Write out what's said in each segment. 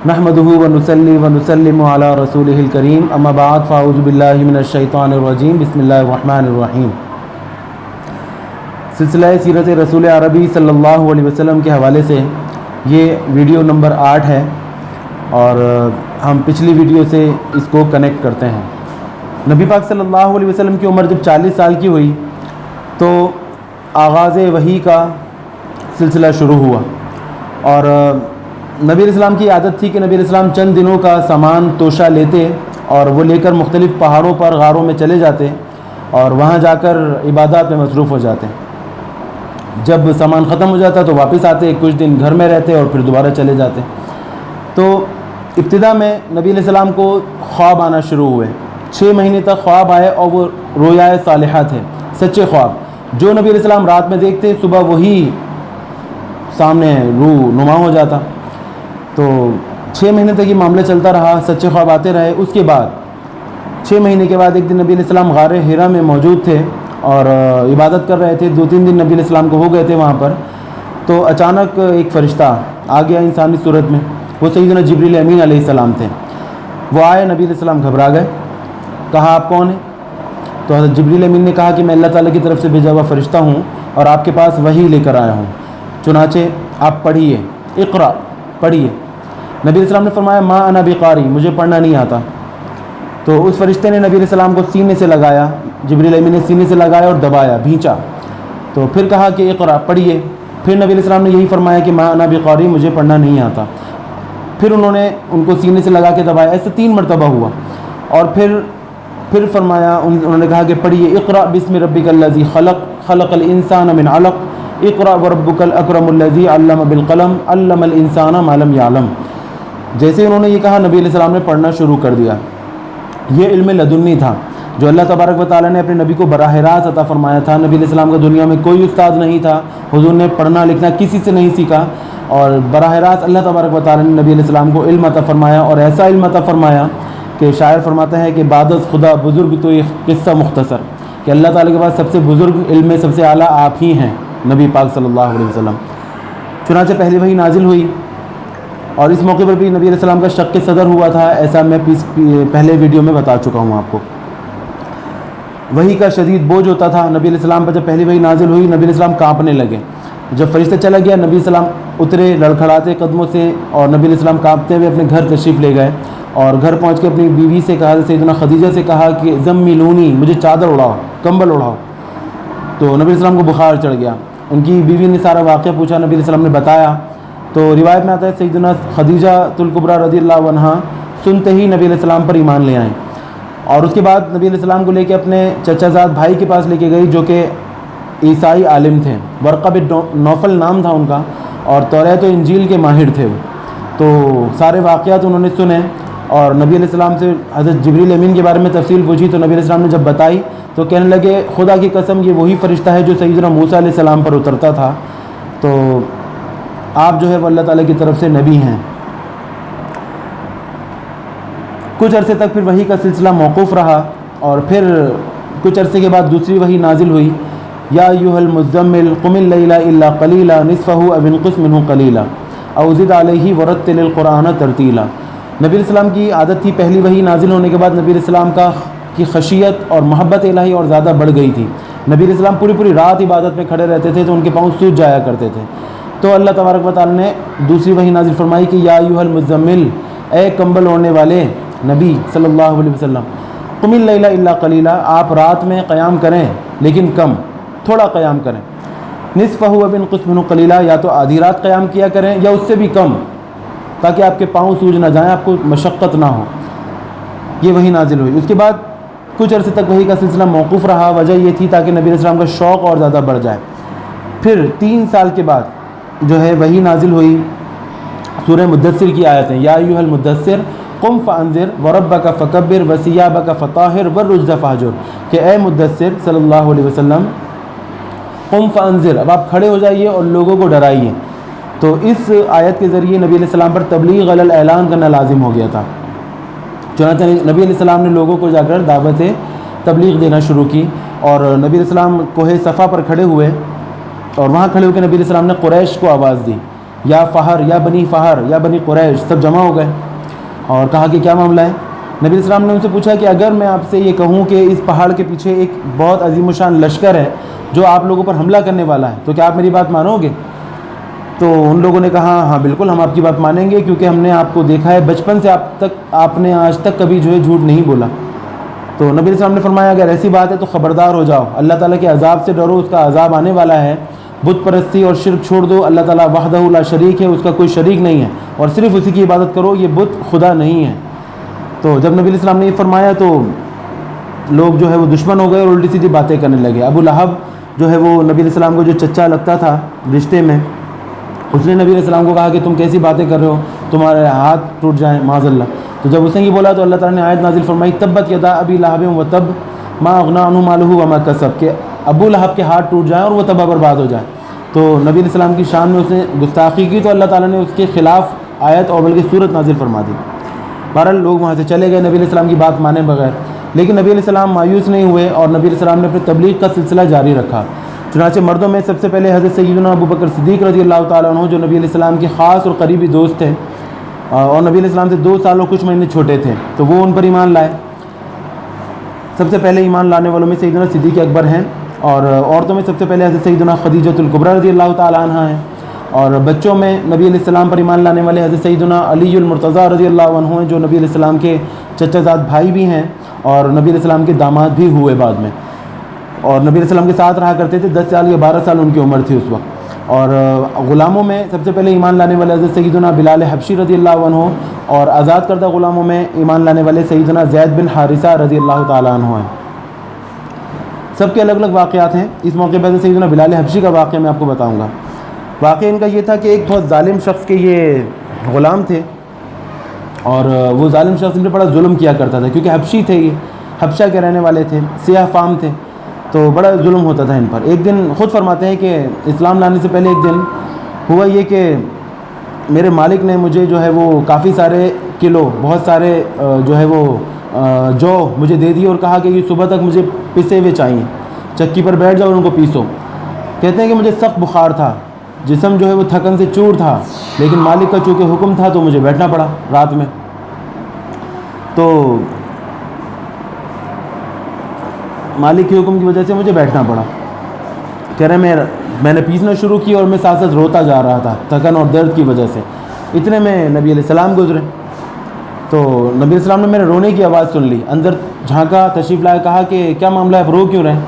نحمدہ ونصلی ونسلم علی رسولہ الکریم اما بعد فاعوذ باللہ من الشیطان الرجیم بسم اللہ الرحمن الرحیم۔ سلسلہ سیرت رسول عربی صلی اللہ علیہ وسلم کے حوالے سے یہ ویڈیو نمبر 8 ہے اور ہم پچھلی ویڈیو سے اس کو کنیکٹ کرتے ہیں۔ نبی پاک صلی اللہ علیہ وسلم کی عمر جب 40 سال کی ہوئی تو آغاز وحی کا سلسلہ شروع ہوا، اور نبی علیہ السلام کی عادت تھی کہ نبی علیہ السلام چند دنوں کا سامان توشہ لیتے اور وہ لے کر مختلف پہاڑوں پر غاروں میں چلے جاتے اور وہاں جا کر عبادات میں مصروف ہو جاتے۔ جب سامان ختم ہو جاتا تو واپس آتے، کچھ دن گھر میں رہتے اور پھر دوبارہ چلے جاتے۔ تو ابتدا میں نبی علیہ السلام کو خواب آنا شروع ہوئے، 6 مہینے تک خواب آئے اور وہ رویائے صالحہ تھے، سچے خواب جو نبی علیہ السلام رات میں دیکھتے صبح وہی سامنے نما ہو جاتا۔ تو 6 مہینے تک یہ معاملہ چلتا رہا، سچے خواب آتے رہے۔ اس کے بعد 6 مہینے کے بعد ایک دن نبی علیہ السلام غار حرا میں موجود تھے اور عبادت کر رہے تھے۔ 2-3 دن نبی علیہ السلام کو ہو گئے تھے وہاں پر، تو اچانک ایک فرشتہ آ گیا انسانی صورت میں، وہ سیدنا جبریل امین علیہ السلام تھے۔ وہ آئے، نبی علیہ السلام گھبرا گئے، کہا آپ کون ہیں؟ تو حضرت جبریل امین نے کہا کہ میں اللہ تعالیٰ کی طرف سے بھیجا ہوا فرشتہ ہوں اور آپ کے پاس وحی لے کر آیا ہوں، چنانچہ آپ پڑھیے، اقرا، پڑھیے۔ نبی علیہ السلام نے فرمایا ما انا بقاری، مجھے پڑھنا نہیں آتا۔ تو اس فرشتے نے نبی علیہ السلام کو سینے سے لگایا، جبریل امین نے سینے سے لگایا اور دبایا، بھینچا، تو پھر کہا کہ اقرا، پڑھیے۔ پھر نبی علیہ السلام نے یہی فرمایا کہ ما انا بقاری، مجھے پڑھنا نہیں آتا۔ پھر انہوں نے ان کو سینے سے لگا کے دبایا، ایسے 3 مرتبہ ہوا، اور پھر فرمایا، انہوں نے کہا کہ پڑھیے اقرا بسم ربک الذی خلق خلق الانسان من علق اقرا وربک الاکرم الذی علم بالقلم علم الانسان ما لم یعلم۔ جیسے انہوں نے یہ کہا، نبی علیہ السلام نے پڑھنا شروع کر دیا۔ یہ علم لدنی تھا جو اللہ تبارک و تعالیٰ نے اپنے نبی کو براہ راست عطا فرمایا تھا۔ نبی علیہ السلام کا دنیا میں کوئی استاد نہیں تھا، حضور نے پڑھنا لکھنا کسی سے نہیں سیکھا، اور براہ راست اللہ تبارک و تعالیٰ نے نبی علیہ السلام کو علم عطا فرمایا، اور ایسا علم عطا فرمایا کہ شاعر فرماتا ہے کہ بعد از خدا بزرگ تو یہ قصہ مختصر، کہ اللہ تعالیٰ کے پاس سب سے بزرگ علم میں سب سے اعلیٰ آپ ہی ہیں، نبی پاک صلی اللہ علیہ وسلم۔ چنانچہ پہلی وحی نازل ہوئی، اور اس موقع پر بھی نبی علیہ السلام کا شق صدر ہوا تھا، ایسا میں پہلے ویڈیو میں بتا چکا ہوں آپ کو۔ وحی کا شدید بوجھ ہوتا تھا نبی علیہ السلام پر۔ جب پہلی وحی نازل ہوئی، نبی علیہ السلام کانپنے لگے۔ جب فرشتہ چلا گیا، نبی علیہ السلام اترے لڑکھڑاتے قدموں سے، اور نبی علیہ السلام کانپتے ہوئے اپنے گھر تشریف لے گئے، اور گھر پہنچ کے اپنی بیوی سے کہا، سیدنا خدیجہ سے کہا کہ زملونی، مجھے چادر اڑاؤ، کمبل اڑاؤ۔ تو نبی علیہ السلام کو بخار چڑھ گیا۔ ان کی بیوی نے سارا واقعہ پوچھا، نبی علیہ السلام نے بتایا۔ تو روایت میں آتا ہے سیدنا خدیجہ الکبریٰ رضی اللہ عنہا سنتے ہی نبی علیہ السلام پر ایمان لے آئیں، اور اس کے بعد نبی علیہ السلام کو لے کے اپنے چچا زاد بھائی کے پاس لے کے گئی، جو کہ عیسائی عالم تھے، ورقہ بن نوفل نام تھا ان کا، اور توریت و انجیل کے ماہر تھے وہ۔ تو سارے واقعات انہوں نے سنے، اور نبی علیہ السلام سے حضرت جبریل امین کے بارے میں تفصیل پوچھی، تو نبی علیہ السلام نے جب بتائی تو کہنے لگے خدا کی قسم یہ وہی فرشتہ ہے جو سیدنا موسیٰ علیہ السلام پر اترتا تھا، تو آپ جو ہے وہ اللہ تعالیٰ کی طرف سے نبی ہیں۔ کچھ عرصے تک پھر وحی کا سلسلہ موقوف رہا، اور پھر کچھ عرصے کے بعد دوسری وحی نازل ہوئی، یا ایھا المزمل قم اللیل الا قلیلا نصفہ او انقص منہ قلیلا او زد علیہ ورتل القرآن ترتیلا۔ نبی علیہ السلام کی عادت تھی، پہلی وحی نازل ہونے کے بعد نبی علیہ السلام کی خشیت اور محبت الہی اور زیادہ بڑھ گئی تھی۔ نبی علیہ السلام پوری رات عبادت میں کھڑے رہتے تھے تو ان کے پاؤں سوج جایا کرتے تھے۔ تو اللہ تبارک و تعالیٰ نے دوسری وحی نازل فرمائی کہ یا ایھا المزمل، اے کمبل اوڑھنے والے نبی صلی اللہ علیہ وسلم، قم اللیل الا قلیلا، آپ رات میں قیام کریں لیکن کم، تھوڑا قیام کریں، نصفہ او انقص منہ قلیلا، یا تو آدھی رات قیام کیا کریں یا اس سے بھی کم، تاکہ آپ کے پاؤں سوج نہ جائیں، آپ کو مشقت نہ ہو۔ یہ وحی نازل ہوئی۔ اس کے بعد کچھ عرصے تک وحی کا سلسلہ موقوف رہا، وجہ یہ تھی تاکہ نبی علیہ السلام کا شوق اور زیادہ بڑھ جائے۔ پھر 3 سال کے بعد جو ہے وحی نازل ہوئی، سورہ مدثر کی آیتیں، یا ایھا المدثر قم فانذر وربک فکبر وثیابک فطہر والرجز فہجر، کہ اے مدثر صلی اللہ علیہ وسلم، قم فانذر، اب آپ کھڑے ہو جائیے اور لوگوں کو ڈرائیے۔ تو اس آیت کے ذریعے نبی علیہ السلام پر تبلیغ علی الاعلان کرنا لازم ہو گیا تھا۔ چنانچہ نبی علیہ السلام نے لوگوں کو جا کر دعوت تبلیغ دینا شروع کی، اور نبی علیہ السلام کوہ صفا پر کھڑے ہوئے، اور وہاں کھڑے ہو کے نبی علیہ السلام نے قریش کو آواز دی یا فہر یا بنی فہر یا بنی قریش سب جمع ہو گئے اور کہا کہ کیا معاملہ ہے؟ نبی علیہ السلام نے ان سے پوچھا کہ اگر میں آپ سے یہ کہوں کہ اس پہاڑ کے پیچھے ایک بہت عظیم و شان لشکر ہے جو آپ لوگوں پر حملہ کرنے والا ہے تو کیا آپ میری بات مانو گے؟ تو ان لوگوں نے کہا ہاں بالکل ہم آپ کی بات مانیں گے، کیونکہ ہم نے آپ کو دیکھا ہے بچپن سے آپ نے آج تک کبھی جو ہے جھوٹ نہیں بولا۔ تو نبی علیہ السلام نے فرمایا اگر ایسی بات ہے تو خبردار ہو جاؤ، اللہ تعالیٰ کے عذاب سے ڈرو، اس کا عذاب آنے والا ہے۔ بت پرستی اور شرک چھوڑ دو، اللہ تعالیٰ وحدہ لا شریک ہے، اس کا کوئی شریک نہیں ہے، اور صرف اسی کی عبادت کرو، یہ بت خدا نہیں ہے۔ تو جب نبی علیہ السلام نے یہ فرمایا تو لوگ جو ہے وہ دشمن ہو گئے اور الٹی سیدھی باتیں کرنے لگے۔ ابو لہب جو ہے وہ نبی علیہ السلام کو جو چچا لگتا تھا رشتے میں، اس نے نبی علیہ السلام کو کہا کہ تم کیسی باتیں کر رہے ہو، تمہارے ہاتھ ٹوٹ جائیں معاذ اللہ۔ تو جب اس نے یہ بولا تو اللہ تعالیٰ نے آیت نازل فرمائی تبت یدا ابی لہب و تب ما اغنی عنہ مالہ وما کسب، کہ ابو لہب کے ہاتھ ٹوٹ جائیں اور وہ تباہ برباد ہو جائے۔ تو نبی علیہ السلام کی شان میں اس نے گستاخی کی تو اللہ تعالیٰ نے اس کے خلاف آیت اور بلکہ صورت نازل فرما دی۔ بہرحال لوگ وہاں سے چلے گئے نبی علیہ السلام کی بات مانے بغیر، لیکن نبی علیہ السلام مایوس نہیں ہوئے اور نبی علیہ السلام نے اپنی تبلیغ کا سلسلہ جاری رکھا۔ چنانچہ مردوں میں سب سے پہلے حضرت سیدنا ابو بکر صدیق رضی اللہ تعالیٰ عنہ جو نبی علیہ السلام کے خاص اور قریبی دوست تھے اور نبی علیہ السلام سے 2 سال اور کچھ مہینے چھوٹے تھے، تو وہ ان پر ایمان لائے۔ سب سے پہلے ایمان لانے والوں میں سیدنا صدیق اکبر ہیں، اور عورتوں میں سب سے پہلے حضرت سیدنا خدیجۃ الکبریٰ رضی اللہ تعالیٰ عنہ ہیں، اور بچوں میں نبی علیہ السلام پر ایمان لانے والے حضرت سیدنا علی المرتضیٰ رضی اللہ عنہ ہیں جو نبی علیہ السلام کے چچا زاد بھائی بھی ہیں اور نبی علیہ السلام کے داماد بھی ہوئے بعد میں، اور نبی علیہ السلام کے ساتھ رہا کرتے تھے، 10 سال یا 12 سال ان کی عمر تھی اس وقت۔ اور غلاموں میں سب سے پہلے ایمان لانے والے حضرت سیدنا بلال حبشی رضی اللہ عنہ، اور آزاد کردہ غلاموں میں ایمان لانے والے سیدنا زید بن حارثہ رضی اللہ تعالیٰ عنہ ہیں۔ سب کے الگ الگ واقعات ہیں۔ اس موقع پہ سیدنا بلال حبشی کا واقعہ میں آپ کو بتاؤں گا۔ واقعہ ان کا یہ تھا کہ ایک بہت ظالم شخص کے یہ غلام تھے، اور وہ ظالم شخص ان پہ بڑا ظلم کیا کرتا تھا، کیونکہ حبشی تھے، یہ حبشہ کے رہنے والے تھے، سیاہ فام تھے، تو بڑا ظلم ہوتا تھا ان پر۔ ایک دن خود فرماتے ہیں کہ اسلام لانے سے پہلے ایک دن ہوا یہ کہ میرے مالک نے مجھے جو ہے وہ کافی سارے کلو، بہت سارے جو ہے وہ جو مجھے دے دی اور کہا کہ یہ صبح تک مجھے پسے ہوئے چاہیے، چکی پر بیٹھ جاؤ اور ان کو پیسو۔ کہتے ہیں کہ مجھے سخت بخار تھا، جسم جو ہے وہ تھکن سے چور تھا، لیکن مالک کا چونکہ حکم تھا تو مجھے بیٹھنا پڑا رات میں۔ تو مالک کے حکم کی وجہ سے مجھے بیٹھنا پڑا۔ کہہ رہے میں نے پیسنا شروع کی اور میں ساتھ ساتھ روتا جا رہا تھا تھکن اور درد کی وجہ سے۔ اتنے میں نبی علیہ السلام گزرے، تو نبی علیہ السلام نے میرے رونے کی آواز سن لی، اندر جھانکا، تشریف لائے، کہا کہ کیا معاملہ ہے، آپ رو کیوں رہے؟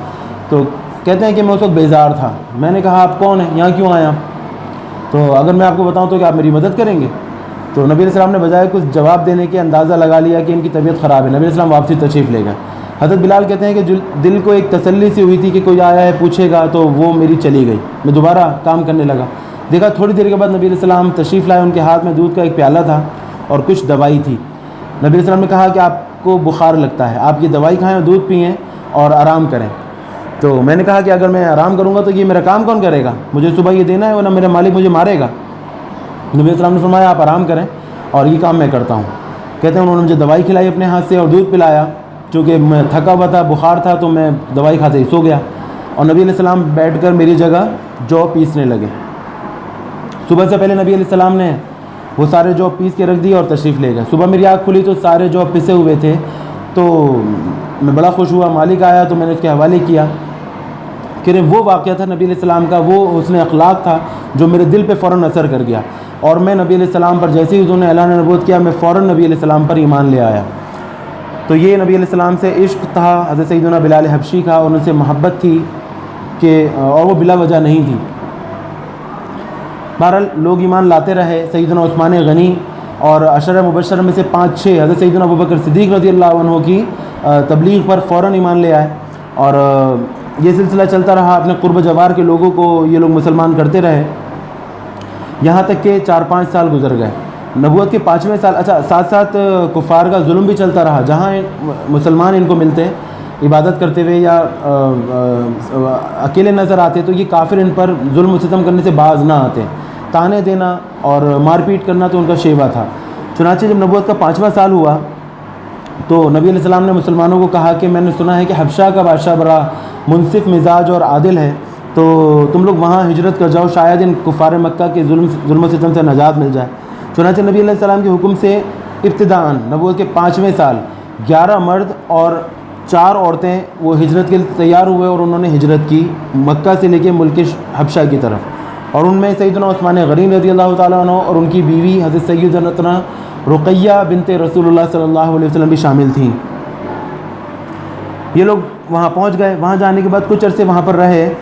تو کہتے ہیں کہ میں اس وقت بیزار تھا۔ میں نے کہا آپ کون ہیں، یہاں کیوں آئے آپ؟ تو اگر میں آپ کو بتاؤں تو کہ آپ میری مدد کریں گے؟ تو نبی علیہ السلام نے بجائے کچھ جواب دینے کے اندازہ لگا لیا کہ ان کی طبیعت خراب ہے، نبی علیہ السلام واپسی تشریف لے گئے۔ حضرت بلال کہتے ہیں کہ دل کو ایک تسلی سی ہوئی تھی کہ کوئی آیا ہے پوچھے گا، تو وہ میری چلی گئی۔ میں دوبارہ کام کرنے لگا، دیکھا تھوڑی دیر کے بعد نبی علیہ السلام تشریف لائے، ان کے ہاتھ میں دودھ کا ایک پیالہ تھا اور کچھ دوائی تھی۔ نبی علیہ السلام نے کہا کہ آپ کو بخار لگتا ہے، آپ یہ دوائی کھائیں اور دودھ پئیں اور آرام کریں۔ تو میں نے کہا کہ اگر میں آرام کروں گا تو یہ میرا کام کون کرے گا، مجھے صبح یہ دینا ہے ورنہ میرا مالک مجھے مارے گا۔ نبی علیہ السلام نے فرمایا آپ آرام کریں اور یہ کام میں کرتا ہوں۔ کہتے ہیں انہوں نے مجھے دوائی کھلائی اپنے ہاتھ سے اور دودھ پلایا، چونکہ میں تھکا ہوا تھا، بخار تھا، تو میں دوائی کھاتے ہی سو گیا، اور نبی علیہ السلام بیٹھ کر میری جگہ جو پیسنے لگے۔ صبح سے پہلے نبی علیہ السلام نے وہ سارے جو پیس کے رکھ دیے اور تشریف لے گئے۔ صبح میری آنکھ کھلی تو سارے جو پسے ہوئے تھے، تو میں بڑا خوش ہوا، مالک آیا تو میں نے اس کے حوالے کیا۔ کہ وہ واقعہ تھا نبی علیہ السلام کا، وہ حسن اخلاق تھا جو میرے دل پہ فوراً اثر کر گیا، اور میں نبی علیہ السلام پر جیسے ہی انہوں نے اعلان نبوت کیا، میں فوراً نبی علیہ السلام پر ایمان لے آیا۔ تو یہ نبی علیہ السلام سے عشق تھا حضرت سیدنا بلال حبشی کا، اور ان سے محبت تھی کہ اور وہ بلا وجہ نہیں تھی۔ بہرحال لوگ ایمان لاتے رہے۔ سیدنا عثمان غنی اور عشرہ مبشرہ میں سے 5-6 حضرت سیدنا ابوبکر صدیق رضی اللہ عنہ کی تبلیغ پر فوراً ایمان لے آئے، اور یہ سلسلہ چلتا رہا۔ اپنے قرب جوار کے لوگوں کو یہ لوگ مسلمان کرتے رہے، یہاں تک کہ 4-5 سال گزر گئے۔ نبوت کے 5ویں سال، ساتھ ساتھ کفار کا ظلم بھی چلتا رہا، جہاں مسلمان ان کو ملتے عبادت کرتے ہوئے یا اکیلے نظر آتے تو یہ کافر ان پر ظلم و ستم کرنے سے باز نہ آتے، تانے دینا اور مار پیٹ کرنا تو ان کا شیوا تھا۔ چنانچہ جب نبوت کا 5واں سال ہوا تو نبی علیہ السلام نے مسلمانوں کو کہا کہ میں نے سنا ہے کہ حبشہ کا بادشاہ بڑا منصف مزاج اور عادل ہے، تو تم لوگ وہاں ہجرت کر جاؤ، شاید ان کفار مکہ کے ظلم و ستم سے نجات مل جائے۔ چنانچہ نبی علیہ السلام کے حکم سے ابتداً نبوت کے 5ویں سال 11 مرد اور 4 عورتیں وہ ہجرت کے لیے تیار ہوئے، اور انہوں نے ہجرت کی مکہ سے لے کے ملک حبشہ کی طرف۔ اور ان میں سیدنا عثمان غنی رضی اللہ تعالیٰ عنہ اور ان کی بیوی حضرت سیدنا رقیہ بنت رسول اللہ صلی اللہ علیہ وسلم بھی شامل تھیں۔ یہ لوگ وہاں پہنچ گئے۔ وہاں جانے کے بعد کچھ عرصے وہاں پر رہے،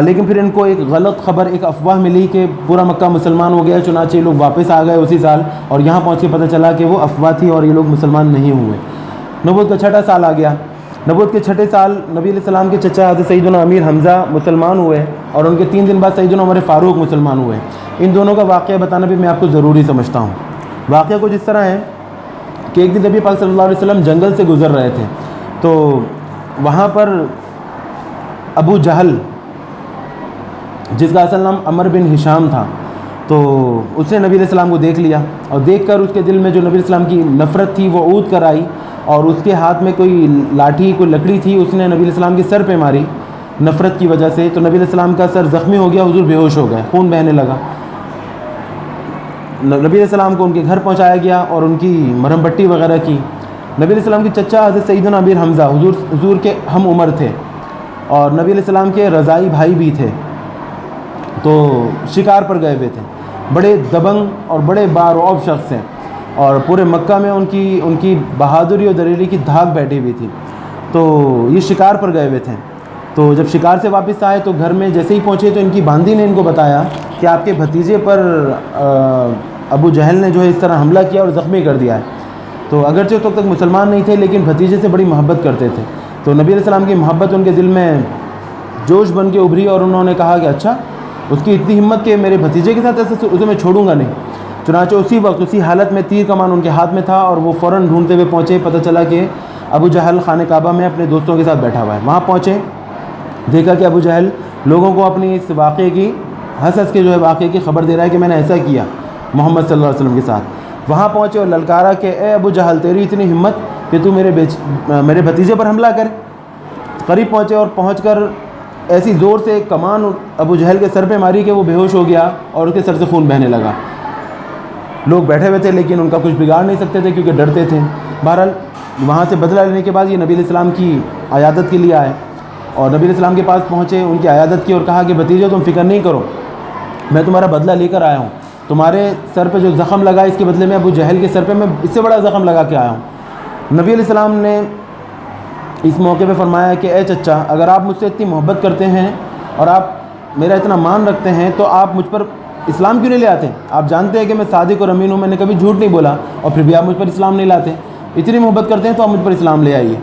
لیکن پھر ان کو ایک غلط خبر، ایک افواہ ملی کہ پورا مکہ مسلمان ہو گیا۔ چنانچہ یہ لوگ واپس آ گئے اسی سال، اور یہاں پہنچ کے پتہ چلا کہ وہ افواہ تھی اور یہ لوگ مسلمان نہیں ہوئے۔ نبوت کا 6واں سال آ گیا۔ نبوت کے 6 سال نبی علیہ السلام کے چچا حضرت سیدنا امیر حمزہ مسلمان ہوئے، اور ان کے 3 دن بعد سیدنا عمر فاروق مسلمان ہوئے۔ ان دونوں کا واقعہ بتانا بھی میں آپ کو ضروری سمجھتا ہوں۔ واقعہ کچھ اس طرح ہے کہ ایک دن نبی پاک صلی اللہ علیہ وسلم جنگل سے گزر رہے تھے، تو وہاں پر ابو جہل، جس کا اصل نام عمر بن ہشام تھا، تو اس نے نبی علیہ السلام کو دیکھ لیا، اور دیکھ کر اس کے دل میں جو نبی علیہ السلام کی نفرت تھی وہ اود کر آئی، اور اس کے ہاتھ میں کوئی لاٹھی، کوئی لکڑی تھی، اس نے نبی علیہ السلام کے سر پہ ماری نفرت کی وجہ سے۔ تو نبی علیہ السلام کا سر زخمی ہو گیا، حضور بے ہوش ہو گئے، خون بہنے لگا۔ نبی علیہ السلام کو ان کے گھر پہنچایا گیا اور ان کی مرہم پٹی وغیرہ کی۔ نبی علیہ السلام کے چچا حضرت سیدنا امیر حمزہ حضور کے ہم عمر تھے، اور نبی علیہ السلام کے رضائی بھائی بھی تھے، تو شکار پر گئے ہوئے تھے۔ بڑے دبنگ اور بڑے بارعب شخص ہیں، اور پورے مکہ میں ان کی بہادری اور دلیری کی دھاک بیٹھی ہوئی تھی۔ تو یہ شکار پر گئے ہوئے تھے، تو جب شکار سے واپس آئے تو گھر میں جیسے ہی پہنچے تو ان کی باندی نے ان کو بتایا کہ آپ کے بھتیجے پر ابو جہل نے جو ہے اس طرح حملہ کیا اور زخمی کر دیا ہے۔ تو اگرچہ تو تک مسلمان نہیں تھے، لیکن بھتیجے سے بڑی محبت کرتے تھے۔ تو نبی علیہ السلام کی محبت ان کے دل میں جوش بن کے ابھری، اور انہوں نے کہا کہ اچھا، اس کی اتنی ہمت کہ میرے بھتیجے کے ساتھ ایسے اسے میں چھوڑوں گا نہیں۔ چنانچہ اسی وقت اسی حالت میں تیر کمان ان کے ہاتھ میں تھا، اور وہ فوراً ڈھونڈتے ہوئے پہنچے۔ پتہ چلا کہ ابو جہل خانہ کعبہ میں اپنے دوستوں کے ساتھ بیٹھا ہوا ہے۔ وہاں پہنچے، دیکھا کہ ابو جہل لوگوں کو اپنی اس واقعے کی ہنس کے جو ہے واقعے کی خبر دے رہا ہے کہ میں نے ایسا کیا محمد صلی اللہ علیہ وسلم کے ساتھ۔ وہاں پہنچے اور للکارا کہ اے ابو جہل، تیری اتنی ہمت کہ تو میرے بھتیجے پر حملہ کرے۔ قریب پہنچے اور پہنچ کر ایسی زور سے کمان ابو جہل کے سر پہ ماری کہ وہ بے ہوش ہو گیا اور اس کے سر سے خون بہنے لگا۔ لوگ بیٹھے ہوئے تھے لیکن ان کا کچھ بگاڑ نہیں سکتے تھے کیونکہ ڈرتے تھے۔ بہرحال وہاں سے بدلہ لینے کے بعد یہ نبی علیہ السلام کی عیادت کے لیے آئے، اور نبی علیہ السلام کے پاس پہنچے، ان کی عیادت کی اور کہا کہ بھتیجے تم فکر نہیں کرو، میں تمہارا بدلہ لے کر آیا ہوں۔ تمہارے سر پہ جو زخم لگا اس کے بدلے میں ابو جہل کے سر پہ میں اس سے بڑا زخم لگا کے آیا ہوں۔ نبی علیہ السلام نے اس موقع پہ فرمایا کہ اے چچا، اگر آپ مجھ سے اتنی محبت کرتے ہیں اور آپ میرا اتنا مان رکھتے ہیں تو آپ مجھ پر اسلام کیوں نہیں لے آتے؟ آپ جانتے ہیں کہ میں صادق اور امین ہوں، میں نے کبھی جھوٹ نہیں بولا، اور پھر بھی آپ مجھ پر اسلام نہیں لاتے۔ اتنی محبت کرتے ہیں تو آپ مجھ پر اسلام لے آئیے۔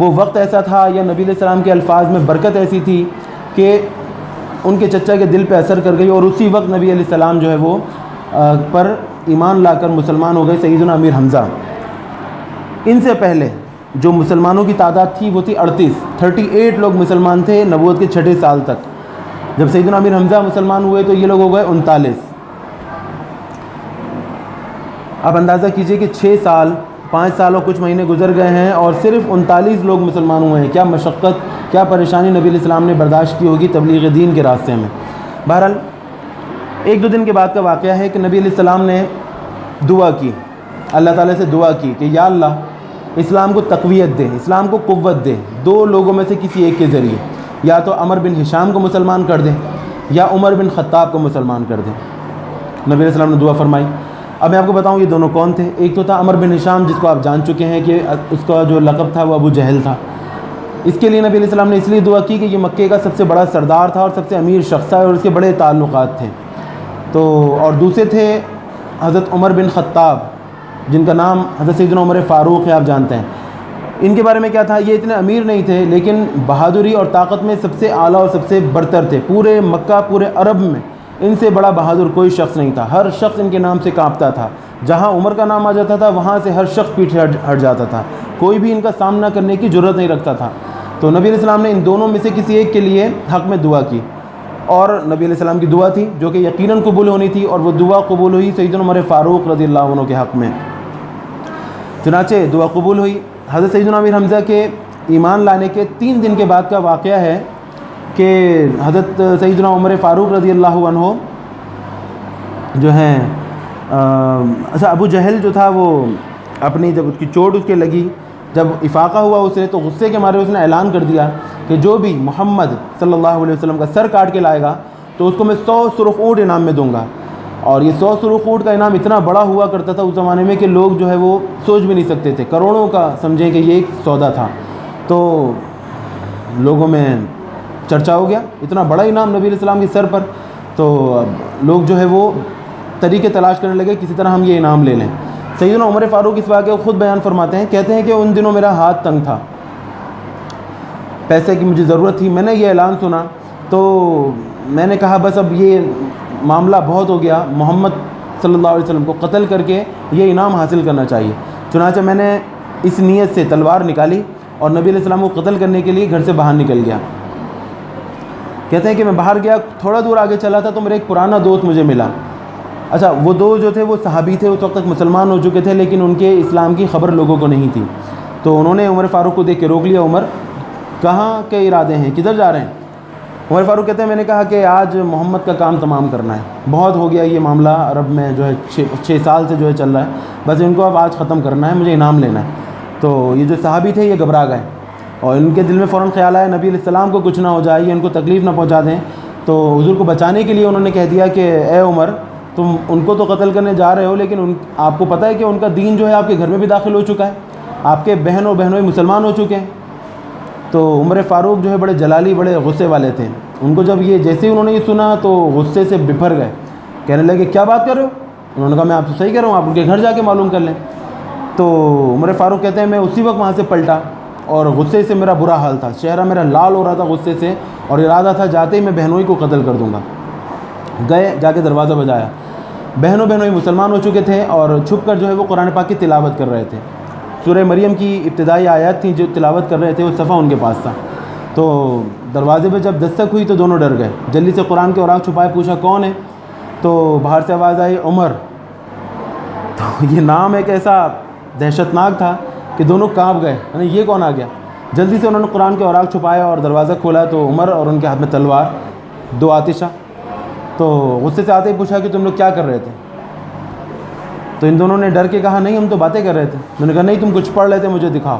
وہ وقت ایسا تھا یا نبی علیہ السلام کے الفاظ میں برکت ایسی تھی کہ ان کے چچا کے دل پہ اثر کر گئی، اور اسی وقت نبی علیہ السلام جو ہے وہ پر ایمان لا کر مسلمان ہو گئے، سیدنا امیر حمزہ۔ ان سے پہلے جو مسلمانوں کی تعداد تھی وہ تھی 38 لوگ مسلمان تھے نبوت کے 6 سال تک۔ جب سیدنا امیر حمزہ مسلمان ہوئے تو یہ لوگ ہو گئے 39۔ اب اندازہ کیجئے کہ 6 سال 5 سال اور کچھ مہینے گزر گئے ہیں اور صرف 39 لوگ مسلمان ہوئے ہیں۔ کیا مشقت، کیا پریشانی نبی علیہ السلام نے برداشت کی ہوگی تبلیغ دین کے راستے میں۔ بہرحال 1-2 دن کے بعد کا واقعہ ہے کہ نبی علیہ السلام نے دعا کی، اللہ تعالیٰ سے دعا کی کہ یا اللہ اسلام کو تقویت دے، اسلام کو قوت دے 2 لوگوں میں سے کسی ایک کے ذریعے، یا تو عمر بن ہشام کو مسلمان کر دے یا عمر بن خطاب کو مسلمان کر دے۔ نبی علیہ السلام نے دعا فرمائی۔ اب میں آپ کو بتاؤں یہ دونوں کون تھے۔ ایک تو تھا عمر بن ہشام، جس کو آپ جان چکے ہیں کہ اس کا جو لقب تھا وہ ابو جہل تھا۔ اس کے لیے نبی علیہ السلام نے اس لیے دعا کی کہ یہ مکے کا سب سے بڑا سردار تھا اور سب سے امیر شخص تھا اور اس کے بڑے تعلقات تھے۔ تو اور دوسرے تھے حضرت عمر بن خطاب، جن کا نام حضرت سیدنا عمر فاروق ہے، آپ جانتے ہیں۔ ان کے بارے میں کیا تھا، یہ اتنے امیر نہیں تھے لیکن بہادری اور طاقت میں سب سے اعلیٰ اور سب سے برتر تھے۔ پورے مکہ، پورے عرب میں ان سے بڑا بہادر کوئی شخص نہیں تھا۔ ہر شخص ان کے نام سے کانپتا تھا۔ جہاں عمر کا نام آ جاتا تھا وہاں سے ہر شخص پیچھے ہٹ جاتا تھا، کوئی بھی ان کا سامنا کرنے کی جرت نہیں رکھتا تھا۔ تو نبی علیہ السلام نے ان دونوں میں سے کسی ایک کے لیے حق میں دعا کی، اور نبی علیہ السلام کی دعا تھی جو کہ یقیناً قبول ہونی تھی، اور وہ دعا قبول ہوئی سیدنا عمر فاروق رضی اللہ عنہ کے حق میں۔ چنانچہ دعا قبول ہوئی۔ حضرت سیدنا امیر حمزہ کے ایمان لانے کے 3 دن کے بعد کا واقعہ ہے کہ حضرت سیدنا عمر فاروق رضی اللہ عنہ جو ہیں اچھا ابو جہل جو تھا وہ اپنی جب اس کی چوٹ اس کے لگی، جب افاقہ ہوا اسے تو غصے کے مارے اس نے اعلان کر دیا کہ جو بھی محمد صلی اللہ علیہ وسلم کا سر کاٹ کے لائے گا تو اس کو میں 100 سرخ اونٹ انعام میں دوں گا۔ اور یہ 100 سرخ اونٹ کا انعام اتنا بڑا ہوا کرتا تھا اس زمانے میں کہ لوگ جو ہے وہ سوچ بھی نہیں سکتے تھے، کروڑوں کا سمجھیں کہ یہ ایک سودا تھا۔ تو لوگوں میں چرچا ہو گیا، اتنا بڑا انعام نبی علیہ السلام کے سر پر، تو لوگ جو ہے وہ طریقے تلاش کرنے لگے کسی طرح ہم یہ انعام لے لیں۔ سیدنا عمر فاروق اس واقعے کو خود بیان فرماتے ہیں، کہتے ہیں کہ ان دنوں میرا ہاتھ تنگ تھا، پیسے کی مجھے ضرورت تھی، میں نے یہ اعلان سنا تو میں نے کہا بس اب یہ معاملہ بہت ہو گیا، محمد صلی اللہ علیہ وسلم کو قتل کر کے یہ انعام حاصل کرنا چاہیے۔ چنانچہ میں نے اس نیت سے تلوار نکالی اور نبی علیہ السلام کو قتل کرنے کے لیے گھر سے باہر نکل گیا۔ کہتے ہیں کہ میں باہر گیا، تھوڑا دور آگے چلا تھا تو میرا ایک پرانا دوست مجھے ملا۔ اچھا وہ دوست جو تھے وہ صحابی تھے، اس وقت تک مسلمان ہو چکے تھے لیکن ان کے اسلام کی خبر لوگوں کو نہیں تھی، تو انہوں نے عمر فاروق کو دیکھ کے روک لیا، عمر کہاں کے ارادے ہیں، کدھر جا رہے ہیں؟ عمر فاروق کہتے ہیں میں نے کہا کہ آج محمد کا کام تمام کرنا ہے، بہت ہو گیا یہ معاملہ عرب میں جو ہے 6 سال سے جو ہے چل رہا ہے، بس ان کو اب آج ختم کرنا ہے، مجھے انعام لینا ہے۔ تو یہ جو صحابی تھے یہ گھبرا گئے اور ان کے دل میں فوراً خیال آیا نبی علیہ السلام کو کچھ نہ ہو جائے، یہ ان کو تکلیف نہ پہنچا دیں، تو حضور کو بچانے کے لیے انہوں نے کہہ دیا کہ اے عمر تم ان کو تو قتل کرنے جا رہے ہو لیکن آپ کو پتہ ہے کہ ان کا دین جو ہے آپ کے گھر میں بھی داخل ہو چکا ہے، آپ کے بہن اور بہنوئی مسلمان ہو چکے ہیں۔ تو عمر فاروق جو ہے بڑے جلالی، بڑے غصے والے تھے، ان کو جب یہ جیسے ہی انہوں نے یہ سنا تو غصے سے بپھر گئے، کہنے لگے کیا بات کر رہے ہو؟ انہوں نے کہا میں آپ سے صحیح کہہ رہا ہوں، آپ ان کے گھر جا کے معلوم کر لیں۔ تو عمر فاروق کہتے ہیں میں اسی وقت وہاں سے پلٹا اور غصے سے میرا برا حال تھا، چہرہ میرا لال ہو رہا تھا غصے سے، اور ارادہ تھا جاتے ہی میں بہنوئی کو قتل کر دوں گا۔ گئے، جا کے دروازہ بجایا، بہنوئی مسلمان ہو چکے تھے اور چھپ کر جو ہے وہ قرآن پاک کی تلاوت کر رہے تھے۔ سورہ مریم کی ابتدائی آیات تھیں جو تلاوت کر رہے تھے، وہ صفحہ ان کے پاس تھا۔ تو دروازے پہ جب دستک ہوئی تو دونوں ڈر گئے، جلدی سے قرآن کے اوراق چھپائے، پوچھا کون ہے؟ تو باہر سے آواز آئی عمر۔ تو یہ نام ایک ایسا دہشت ناک تھا کہ دونوں کانپ گئے، یعنی یہ کون آ گیا؟ جلدی سے انہوں نے قرآن کے اوراق چھپایا اور دروازہ کھولا تو عمر اور ان کے ہاتھ میں تلوار، 2 آتشہ۔ تو غصے سے آتے ہی پوچھا کہ تم لوگ کیا کر رہے تھے؟ تو ان دونوں نے ڈر کے کہا نہیں ہم تو باتیں کر رہے تھے۔ میں نے کہا نہیں تم کچھ پڑھ رہے تھے، مجھے دکھاؤ۔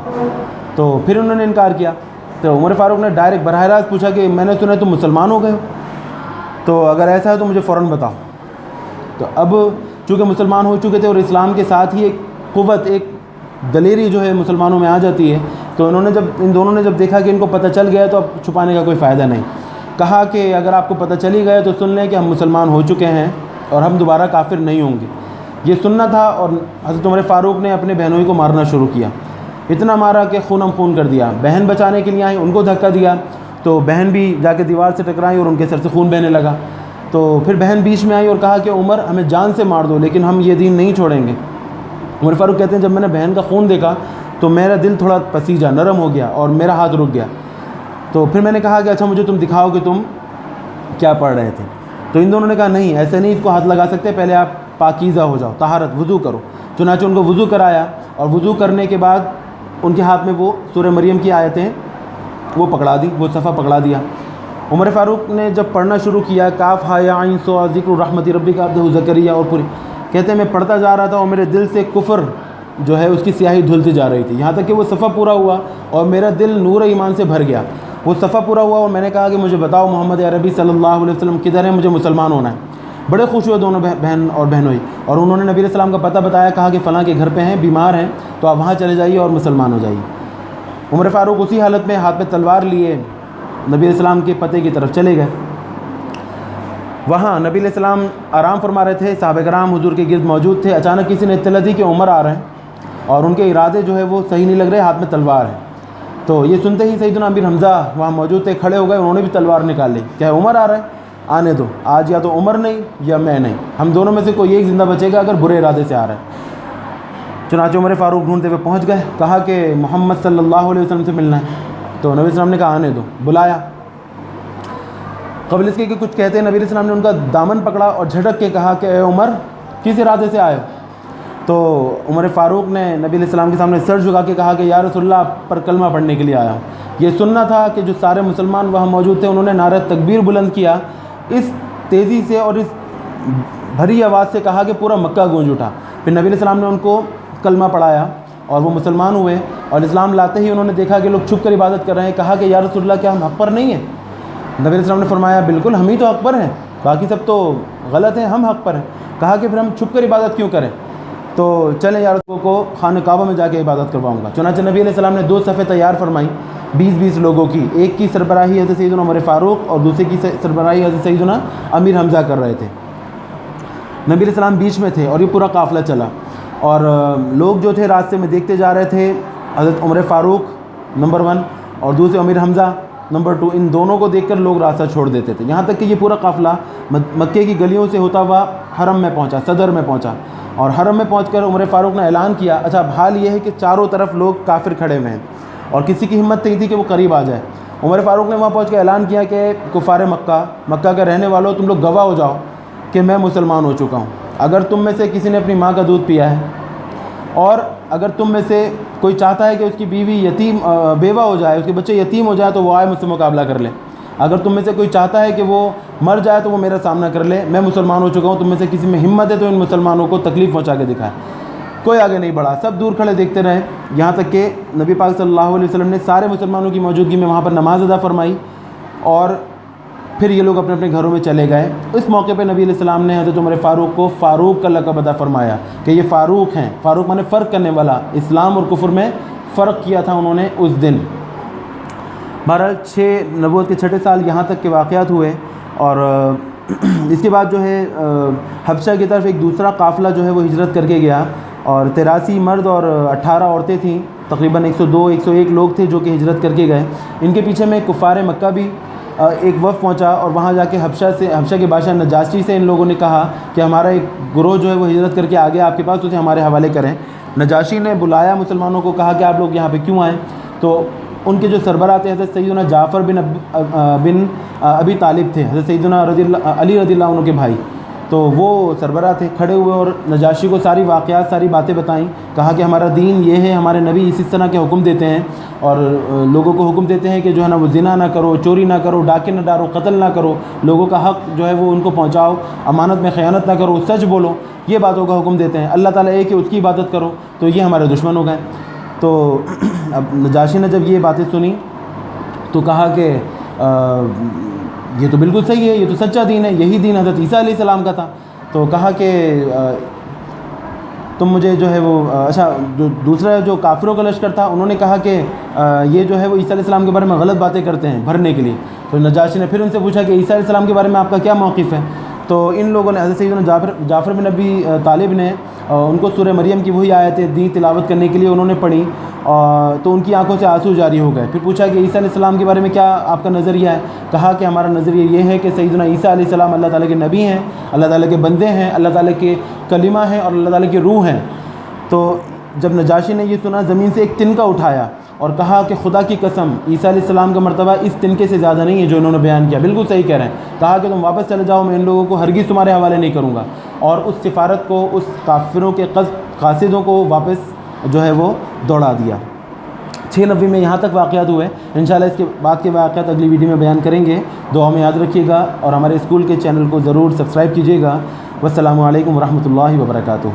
تو پھر انہوں نے انکار کیا۔ تو عمر فاروق نے ڈائریکٹ براہ راست پوچھا کہ میں نے سنا تم مسلمان ہو گئے ہو، تو اگر ایسا ہے تو مجھے فوراً بتاؤ۔ تو اب چونکہ مسلمان ہو چکے تھے اور اسلام کے ساتھ ہی ایک قوت، ایک دلیری جو ہے مسلمانوں میں آ جاتی ہے، تو ان دونوں نے جب دیکھا کہ ان کو پتہ چل گیا تو اب چھپانے کا کوئی فائدہ نہیں، کہا کہ اگر آپ کو پتہ چل ہی گیا تو سن لیں کہ ہم مسلمان ہو چکے ہیں اور ہم دوبارہ کافر نہیں ہوں گے۔ یہ سننا تھا اور حضرت عمر فاروق نے اپنے بہنوئی کو مارنا شروع کیا، اتنا مارا کہ خونم خون کر دیا۔ بہن بچانے کے لیے آئی، ان کو دھکا دیا تو بہن بھی جا کے دیوار سے ٹکرائی اور ان کے سر سے خون بہنے لگا۔ تو پھر بہن بیچ میں آئی اور کہا کہ عمر ہمیں جان سے مار دو لیکن ہم یہ دین نہیں چھوڑیں گے۔ عمر فاروق کہتے ہیں جب میں نے بہن کا خون دیکھا تو میرا دل تھوڑا پسیجا، نرم ہو گیا اور میرا ہاتھ رک گیا۔ تو پھر میں نے کہا کہ اچھا مجھے تم دکھاؤ کہ تم کیا پڑھ رہے تھے۔ تو ان دونوں نے کہا نہیں ایسے نہیں اس کو ہاتھ لگا سکتے، پہلے آپ پاکیزہ ہو جاؤ، طہارت، وضو کرو۔ چنانچہ ان کو وضو کرایا اور وضو کرنے کے بعد ان کے ہاتھ میں وہ سورہ مریم کی آیتیں وہ پکڑا دی، وہ صفحہ پکڑا دیا۔ عمر فاروق نے جب پڑھنا شروع کیا کاف ہا یا عین صاد ذکر رحمت ربک عبدہ زکریا، اور پوری کہتے ہیں میں پڑھتا جا رہا تھا اور میرے دل سے کفر جو ہے اس کی سیاہی دھلتی جا رہی تھی، یہاں تک کہ وہ صفحہ پورا ہوا اور میرا دل نور ایمان سے بھر گیا۔ وہ صفحہ پورا ہوا اور میں نے کہا کہ مجھے بتاؤ محمد عربی صلی اللہ علیہ وسلم کدھر ہے، مجھے مسلمان ہونا ہے۔ بڑے خوش ہوئے دونوں بہن اور بہنوئی، اور انہوں نے نبی علیہ السلام کا پتہ بتایا، کہا کہ فلاں کے گھر پہ ہیں، بیمار ہیں، تو آپ وہاں چلے جائیے اور مسلمان ہو جائیے۔ عمر فاروق اسی حالت میں ہاتھ میں تلوار لیے نبی علیہ السلام کے پتے کی طرف چلے گئے۔ وہاں نبی علیہ السلام آرام فرما رہے تھے، صحابہ کرام حضور کے گرد موجود تھے۔ اچانک کسی نے اطلاع دی کہ عمر آ رہے ہیں اور ان کے ارادے جو ہے وہ صحیح نہیں لگ رہے، ہاتھ میں تلوار ہے۔ تو یہ سنتے ہی سیدنا امیر حمزہ وہاں موجود تھے، کھڑے ہو گئے، انہوں نے بھی تلوار نکال لی، کیا عمر آ رہا ہے، آنے دو، آج یا تو عمر نہیں یا میں نہیں، ہم دونوں میں سے کوئی ایک زندہ بچے گا اگر برے ارادے سے آ رہا ہے۔ چنانچہ عمر فاروق ڈھونڈتے ہوئے پہنچ گئے، کہا کہ محمد صلی اللہ علیہ وسلم سے ملنا ہے، تو نبی علیہ السلام نے کہا آنے دو، بلایا۔ قبل اس کے کہ کچھ کہتے ہیں نبی علیہ السلام نے ان کا دامن پکڑا اور جھٹک کے کہا کہ اے عمر کس ارادے سے آئے ہو؟ تو عمر فاروق نے نبی علیہ السلام کے سامنے سر جھکا کے کہا کہ یا رسول اللہ آپ پر کلمہ پڑھنے کے لیے آیا ہوں۔ یہ سننا تھا کہ جو سارے مسلمان وہاں موجود تھے انہوں نے نعرہ تکبیر بلند کیا، اس تیزی سے اور اس بھری آواز سے کہا کہ پورا مکہ گونج اٹھا۔ پھر نبی علیہ السلام نے ان کو کلمہ پڑھایا اور وہ مسلمان ہوئے، اور اسلام لاتے ہی انہوں نے دیکھا کہ لوگ چھپ کر عبادت کر رہے ہیں، کہا کہ یا رسول اللہ کیا ہم حق پر نہیں ہیں؟ نبی علیہ السلام نے فرمایا بالکل ہم ہی تو حق پر ہیں، باقی سب تو غلط ہیں، ہم حق پر ہیں۔ کہا کہ پھر ہم چھپ کر عبادت کیوں کریں؟ تو چلیں یا رسول کو خانہ کعبہ میں جا کے عبادت کرواؤں گا۔ چنانچہ نبی علیہ السلام نے 2 صفیں تیار فرمائی 20-20 لوگوں کی، ایک کی سربراہی حضرت سیدنا عمر فاروق اور دوسرے کی سربراہی حضرت سیدنا امیر حمزہ کر رہے تھے۔ نبی علیہ السلام بیچ میں تھے اور یہ پورا قافلہ چلا، اور لوگ جو تھے راستے میں دیکھتے جا رہے تھے حضرت عمر فاروق نمبر 1 اور دوسرے امیر حمزہ نمبر 2، ان دونوں کو دیکھ کر لوگ راستہ چھوڑ دیتے تھے، یہاں تک کہ یہ پورا قافلہ مکے کی گلیوں سے ہوتا ہوا حرم میں پہنچا، صدر میں پہنچا، اور حرم میں پہنچ کر عمر فاروق نے اعلان کیا۔ اچھا اب حال یہ ہے کہ چاروں طرف لوگ کافر کھڑے ہوئے ہیں اور کسی کی ہمت نہیں تھی کہ وہ قریب آ جائے۔ عمر فاروق نے وہاں پہنچ کے اعلان کیا کہ کفار مکہ کے رہنے والوں تم لوگ گواہ ہو جاؤ کہ میں مسلمان ہو چکا ہوں۔ اگر تم میں سے کسی نے اپنی ماں کا دودھ پیا ہے، اور اگر تم میں سے کوئی چاہتا ہے کہ اس کی بیوی بیوہ ہو جائے، اس کے بچے یتیم ہو جائے، تو وہ آئے مجھ سے مقابلہ کر لے۔ اگر تم میں سے کوئی چاہتا ہے کہ وہ مر جائے تو وہ میرا سامنا کر لے، میں مسلمان ہو چکا ہوں، تم میں سے کسی میں ہمت ہے تو ان مسلمانوں کو تکلیف پہنچا کے دکھائے۔ کوئی آگے نہیں بڑھا، سب دور کھڑے دیکھتے رہے، یہاں تک کہ نبی پاک صلی اللہ علیہ وسلم نے سارے مسلمانوں کی موجودگی میں وہاں پر نماز ادا فرمائی، اور پھر یہ لوگ اپنے اپنے گھروں میں چلے گئے۔ اس موقع پہ نبی علیہ السلام نے حضرت عمر فاروق کو فاروق کا لقب عطا فرمایا کہ یہ فاروق ہیں، فاروق مانے فرق کرنے والا، اسلام اور کفر میں فرق کیا تھا انہوں نے اس دن۔ بہرحال نبوت کے 6 سال یہاں تک کے واقعات ہوئے، اور اس کے بعد جو ہے حبشہ کی طرف ایک دوسرا قافلہ جو ہے وہ ہجرت کر کے گیا، اور 83 مرد اور 18 عورتیں تھیں، تقریباً 101 لوگ تھے جو کہ ہجرت کر کے گئے۔ ان کے پیچھے میں کفار مکہ بھی ایک وفد پہنچا، اور وہاں جا کے حبشہ کے بادشاہ نجاشی سے ان لوگوں نے کہا کہ ہمارا ایک گروہ جو ہے وہ ہجرت کر کے آگے آپ کے پاس، اسے ہمارے حوالے کریں۔ نجاشی نے بلایا مسلمانوں کو، کہا کہ آپ لوگ یہاں پہ کیوں آئیں؟ تو ان کے جو سربراہ تھے حضرت سیدنا جعفر بن ابی طالب تھے، حضرت سیدنا علی رضی اللہ عنہ کے بھائی، تو وہ سربراہ تھے، کھڑے ہوئے اور نجاشی کو ساری واقعات، ساری باتیں بتائیں، کہا کہ ہمارا دین یہ ہے، ہمارے نبی اس طرح کے حکم دیتے ہیں، اور لوگوں کو حکم دیتے ہیں کہ جو ہے نا وہ زنا نہ کرو، چوری نہ کرو، ڈاکے نہ ڈالو، قتل نہ کرو، لوگوں کا حق جو ہے وہ ان کو پہنچاؤ، امانت میں خیانت نہ کرو، سچ بولو، یہ باتوں کا حکم دیتے ہیں، اللہ تعالیٰ ایک ہے اس کی عبادت کرو، تو یہ ہمارے دشمن ہو گئے۔ تو اب نجاشی نے جب یہ باتیں سنی تو کہا کہ یہ تو بالکل صحیح ہے، یہ تو سچا دین ہے، یہی دین حضرت عیسیٰ علیہ السلام کا تھا۔ تو کہا کہ تم مجھے جو ہے وہ اچھا جو دوسرا جو کافروں کا لشکر تھا انہوں نے کہا کہ یہ جو ہے وہ عیسیٰ علیہ السلام کے بارے میں غلط باتیں کرتے ہیں بھرنے کے لیے۔ تو نجاشی نے پھر ان سے پوچھا کہ عیسیٰ علیہ السلام کے بارے میں آپ کا کیا موقف ہے؟ تو ان لوگوں نے حضرت سیدنا جعفر بن ابی طالب نے ان کو سورہ مریم کی وہی آیتیں دی تلاوت کرنے کے لیے، انہوں نے پڑھی، تو ان کی آنکھوں سے آنسو جاری ہو گئے۔ پھر پوچھا کہ عیسیٰ علیہ السلام کے بارے میں کیا آپ کا نظریہ ہے؟ کہا کہ ہمارا نظریہ یہ ہے کہ سیدنا عیسیٰ علیہ السلام اللہ تعالیٰ کے نبی ہیں، اللہ تعالیٰ کے بندے ہیں، اللہ تعالیٰ کے کلمہ ہیں اور اللہ تعالیٰ کی روح ہیں۔ تو جب نجاشی نے یہ سنا، زمین سے ایک تنکا اٹھایا اور کہا کہ خدا کی قسم عیسیٰ علیہ السلام کا مرتبہ اس تنکے سے زیادہ نہیں ہے جو انہوں نے بیان کیا، بالکل صحیح کہہ رہے ہیں۔ کہا کہ تم واپس چلے جاؤ، میں ان لوگوں کو ہرگز تمہارے حوالے نہیں کروں گا، اور اس سفارت کو، اس کافروں کے قاصدوں کو واپس جو ہے وہ دوڑا دیا۔ 690 میں یہاں تک واقعات ہوئے۔ انشاءاللہ اس کے بعد کے واقعات اگلی ویڈیو میں بیان کریں گے۔ دعا میں یاد رکھیے گا اور ہمارے اسکول کے چینل کو ضرور سبسکرائب کیجیے گا۔ والسلام علیکم ورحمۃ اللہ وبرکاتہ۔